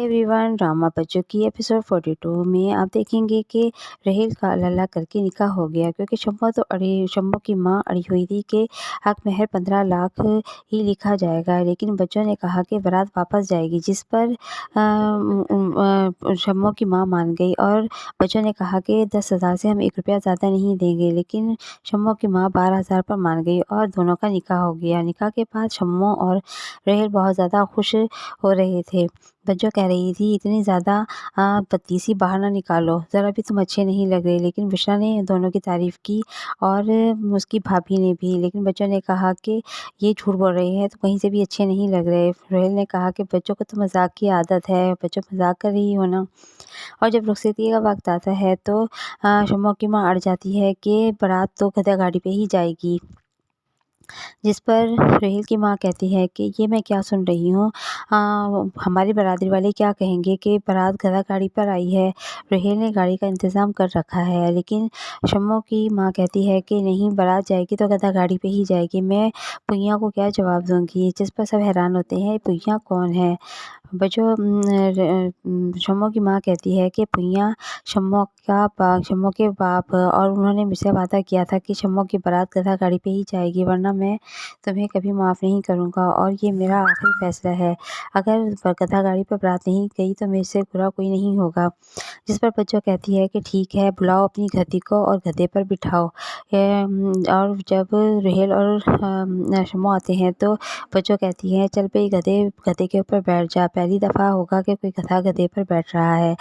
Hi everyone, drama बच्चों की episode 42 में आप देखेंगे कि रहेल का लल्ला करके निकाह हो गया क्योंकि शम्मा की माँ अड़ी हुई थी कि हक महर 15 लाख ही लिखा जाएगा। लेकिन बच्चों ने कहा कि बारात वापस जाएगी, जिस पर शम्मा की माँ मान गई और बच्चों ने कहा कि 10,000 से हम 1 रुपया ज़्यादा नहीं देंगे। लेकिन शम्मा की माँ 12,000 पर मान गई और दोनों का निकाह हो गया। निकाह के बाद शम्मा और रहेल बहुत ज़्यादा खुश हो रहे थे। बच्चों कह रही थी, इतनी ज़्यादा पतीसी बाहर ना निकालो, ज़रा भी तुम अच्छे नहीं लग रहे। लेकिन बुशरा ने दोनों की तारीफ़ की और उसकी भाभी ने भी। लेकिन बच्चों ने कहा कि ये झूठ बोल रहे हैं, तो कहीं से भी अच्छे नहीं लग रहे। रोहेल ने कहा कि बच्चों को तो मजाक की आदत है, बच्चों मजाक कर रही हो ना। और जब रुखसती का वक्त आता है तो शम्मा की माँ अड़ जाती है कि बारात तो गधा गाड़ी पे ही जाएगी, जिस पर रोहेल की माँ कहती है कि ये मैं क्या सुन रही हूँ, हमारी बरादरी वाले क्या कहेंगे कि बारात गधा गाड़ी पर आई है। रोहेल ने गाड़ी का इंतज़ाम कर रखा है, लेकिन शम्मा की माँ कहती है कि नहीं, बारात जाएगी तो गधा गाड़ी पे ही जाएगी, मैं पुइया को क्या जवाब दूंगी। जिस पर सब हैरान होते हैं, पुइया कौन है। बच्चों शम्मा की माँ कहती है कि पुइया शम्मा के बाप, और उन्होंने मुझसे वादा किया था कि शम्मा की बारात गधा गाड़ी पे ही जाएगी, वरना मैं तुम्हें कभी माफ़ नहीं करूँगा और ये मेरा आखिरी फैसला है। अगर गधा गाड़ी पर बारात नहीं गई तो मेरे से बुरा कोई नहीं होगा। जिस पर बच्चों कहती है कि ठीक है, बुलाओ अपनी गधी को और गधे पर बिठाओ। और जब रोहेल और शम्मा आते हैं तो बच्चों कहती है, चल पे गधे के ऊपर बैठ जा, पहली दफ़ा होगा कि कोई गधा गधे पर बैठ रहा है।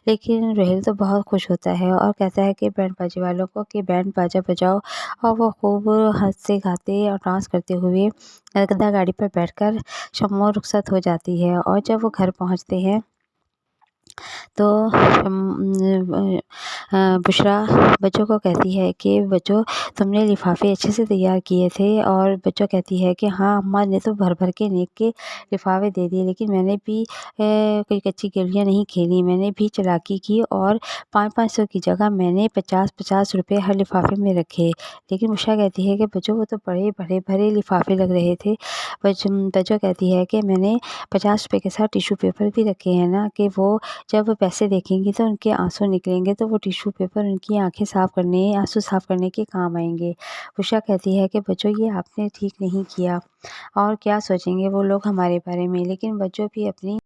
लेकिन रोहेल तो बहुत खुश होता है और कहता है कि बैंड बाजे वालों को कि बैंड बाजा बजाओ, और वो खूब हँसते गाते और डांस करते हुए गधा गाड़ी पर बैठकर शम्मा रुखसत हो जाती है। और जब वो घर पहुंचते हैं तो बुशरा बच्चों को कहती है कि बच्चों, तुमने लिफाफे अच्छे से तैयार किए थे। और बच्चों कहती है कि हाँ अम्मा ने तो भर भर के नेक के लिफाफे दे दिए, लेकिन मैंने भी कोई कच्ची गिल्लियाँ नहीं खेली, मैंने भी चालाकी की और 500-500 की जगह मैंने 50-50 रुपये हर लिफाफे में रखे। लेकिन बुशरा कहती है कि बच्चों, वो तो बड़े भरे भरे लिफाफे लग रहे थे। बच्चों कहती है कि मैंने 50 रुपये के साथ टिश्यू पेपर भी रखे हैं ना, कि वो जब पैसे देखेंगी तो उनके आंसू निकलेंगे, तो वो टिश्यू पेपर उनकी आंसू साफ करने के काम आएंगे। उषा कहती है कि बच्चों, ये आपने ठीक नहीं किया, और क्या सोचेंगे वो लोग हमारे बारे में। लेकिन बच्चों भी अपनी